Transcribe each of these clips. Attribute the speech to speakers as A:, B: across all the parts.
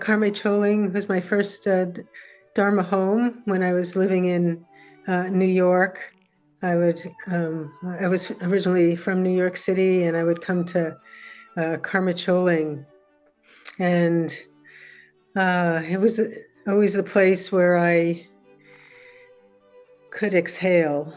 A: Karma Choling was my first Dharma home when I was living in New York. I was originally from New York City, and I would come to Karma Choling, and it was always the place where I could exhale.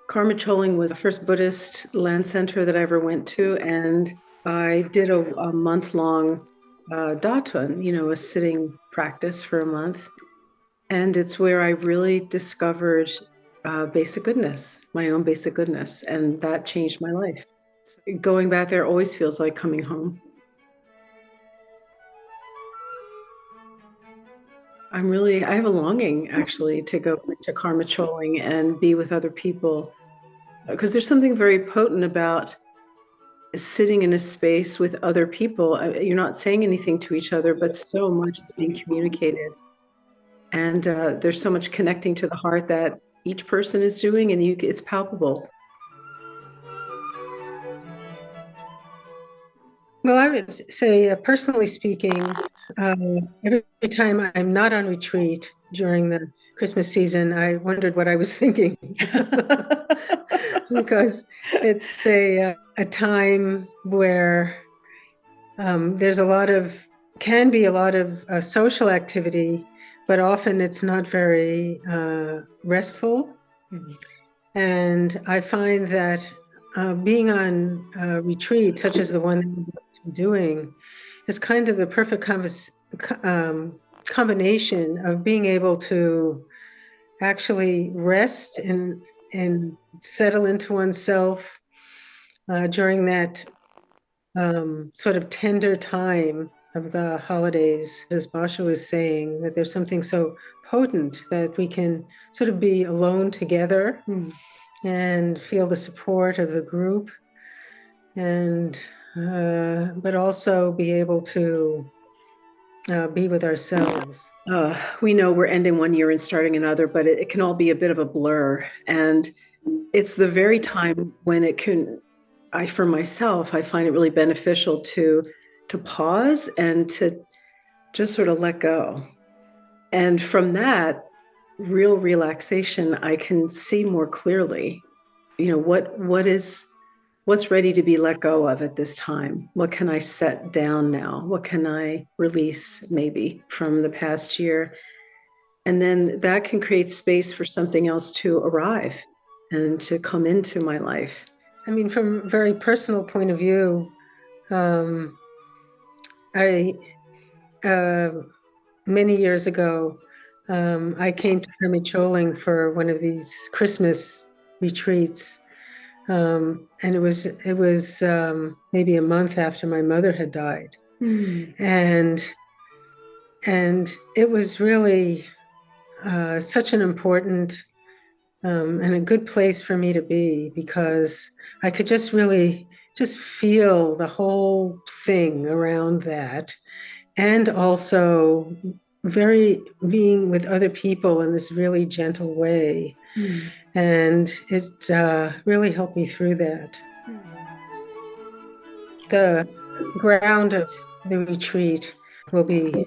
B: Karma Choling was the first Buddhist land center that I ever went to, and I did a month-long daton, a sitting practice for a month. And it's where I really discovered basic goodness, my own basic goodness, and that changed my life. Going back there always feels like coming home. I have a longing actually to go to Karma Choling and be with other people because there's something very potent about sitting in a space with other people. You're not saying anything to each other, but so much is being communicated. And there's so much connecting to the heart that each person is doing, and it's palpable.
A: Well, I would say, personally speaking, every time I'm not on retreat during the Christmas season, I wondered what I was thinking. Because it's a time where there's can be a lot of social activity, but often it's not very restful. Mm-hmm. And I find that being on a retreat, such as the one that I'm doing, is kind of the perfect combination of being able to actually rest and settle into oneself during that sort of tender time of the holidays. As Basha was saying, that there's something so potent that we can sort of be alone together and feel the support of the group, and but also be able to be with ourselves.
B: We know we're ending one year and starting another, but it can all be a bit of a blur. And it's the very time when for myself, I find it really beneficial to pause and to just sort of let go. And from that real relaxation, I can see more clearly, what's ready to be let go of at this time? What can I set down now? What can I release maybe from the past year? And then that can create space for something else to arrive and to come into my life.
A: I mean, from a very personal point of view, many years ago, I came to Karma Choling for one of these Christmas retreats. And it was maybe a month after my mother had died. And it was really such an important and a good place for me to be, because I could just really just feel the whole thing around that, and also being with other people in this really gentle way. And it really helped me through that. The ground of the retreat will be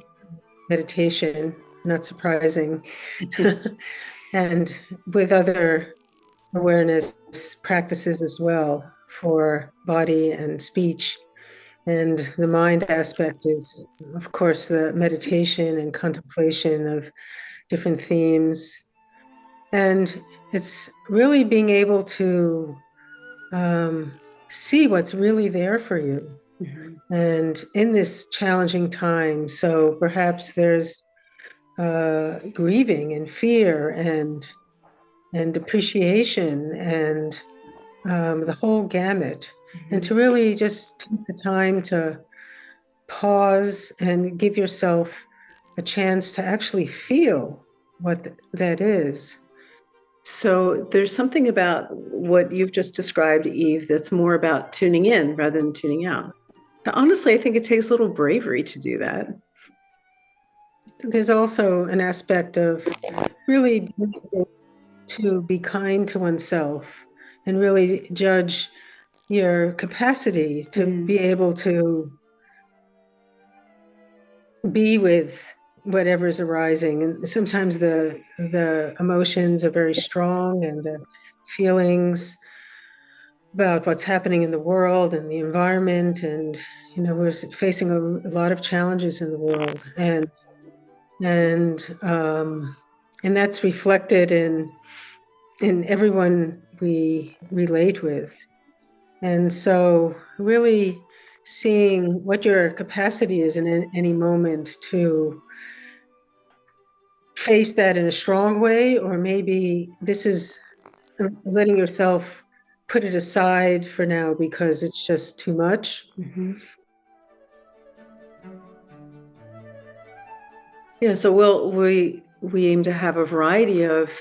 A: meditation, not surprising, and with other awareness practices as well for body and speech. And the mind aspect is, of course, the meditation and contemplation of different themes. And it's really being able to see what's really there for you. Mm-hmm. And in this challenging time, so perhaps there's grieving and fear and appreciation and the whole gamut. Mm-hmm. And to really just take the time to pause and give yourself a chance to actually feel what that is.
B: So there's something about what you've just described, Eve, that's more about tuning in rather than tuning out. Now, honestly, I think it takes a little bravery to do that.
A: There's also an aspect of really being able to be kind to oneself and really judge your capacity to be able to be with whatever's arising. And sometimes the emotions are very strong, and the feelings about what's happening in the world and the environment. And, we're facing a lot of challenges in the world. And that's reflected in everyone we relate with. And so really seeing what your capacity is in any moment to face that in a strong way, or maybe this is letting yourself put it aside for now because it's just too much.
B: Mm-hmm. Yeah, so we aim to have a variety of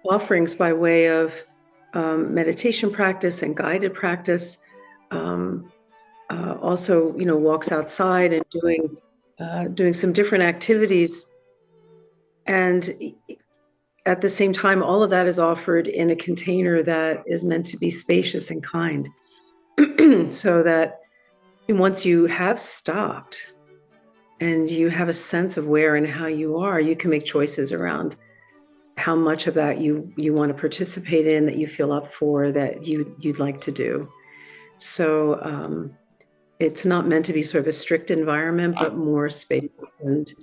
B: offerings by way of meditation practice and guided practice. Also, walks outside and doing some different activities. And at the same time, all of that is offered in a container that is meant to be spacious and kind. So that once you have stopped and you have a sense of where and how you are, you can make choices around how much of that you want to participate in, that you feel up for, that you'd like to do. So it's not meant to be sort of a strict environment, but more spacious and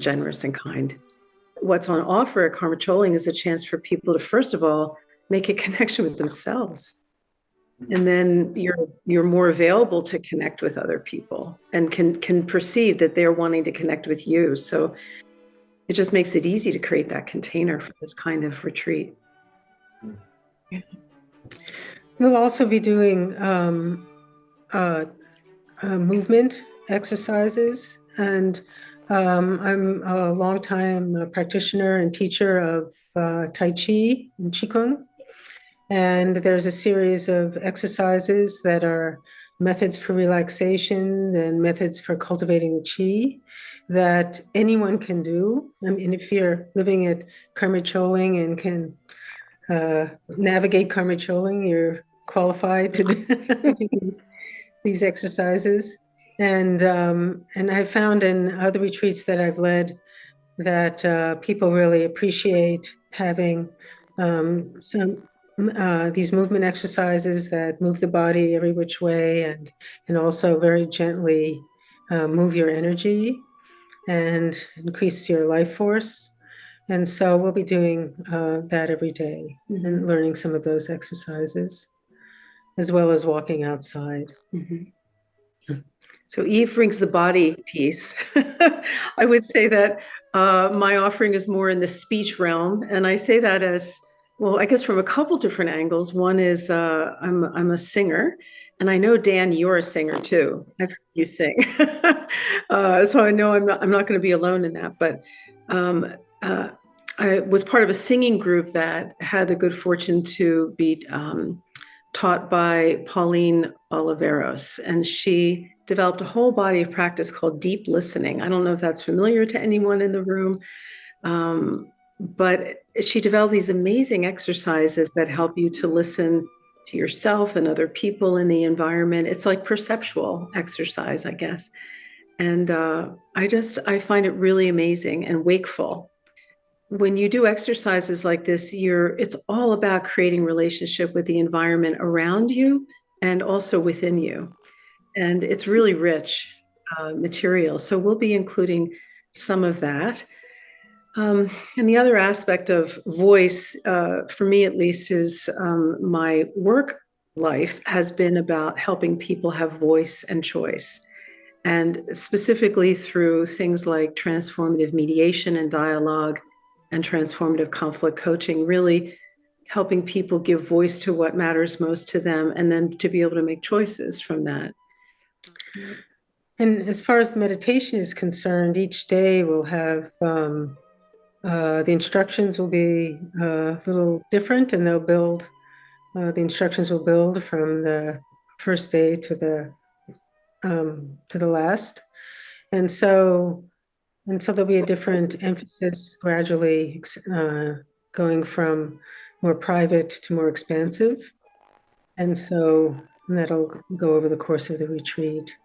B: generous and kind. What's on offer at Karma Choling is a chance for people to, first of all, make a connection with themselves. And then you're more available to connect with other people and can perceive that they're wanting to connect with you. So it just makes it easy to create that container for this kind of retreat.
A: We'll also be doing movement exercises, and I'm a longtime practitioner and teacher of Tai Chi and Qigong. And there's a series of exercises that are methods for relaxation and methods for cultivating the qi that anyone can do. I mean, if you're living at Karma Choling and can navigate Karma Choling, you're qualified to do these exercises. And I found in other retreats that I've led that people really appreciate having some these movement exercises that move the body every which way, and also very gently move your energy and increase your life force. And so we'll be doing that every day and learning some of those exercises, as well as walking outside.
B: So Eve brings the body piece. I would say that my offering is more in the speech realm, and I say that as well, I guess from a couple different angles. One is I'm a singer, and I know, Dan, you're a singer too. I've heard you sing, so I know I'm not going to be alone in that. But I was part of a singing group that had the good fortune to be taught by Pauline Oliveros, and she developed a whole body of practice called deep listening. I don't know if that's familiar to anyone in the room, but she developed these amazing exercises that help you to listen to yourself and other people in the environment. It's like perceptual exercise, I guess. And I find it really amazing and wakeful. When you do exercises like this, it's all about creating relationship with the environment around you and also within you. And it's really rich material. So we'll be including some of that. And the other aspect of voice, for me at least, is my work life has been about helping people have voice and choice. And specifically through things like transformative mediation and dialogue and transformative conflict coaching, really helping people give voice to what matters most to them and then to be able to make choices from that.
A: And as far as the meditation is concerned, each day we'll have the instructions will be a little different, and the instructions will build from the first day to the last. And so there'll be a different emphasis gradually going from more private to more expansive. And that'll go over the course of the retreat.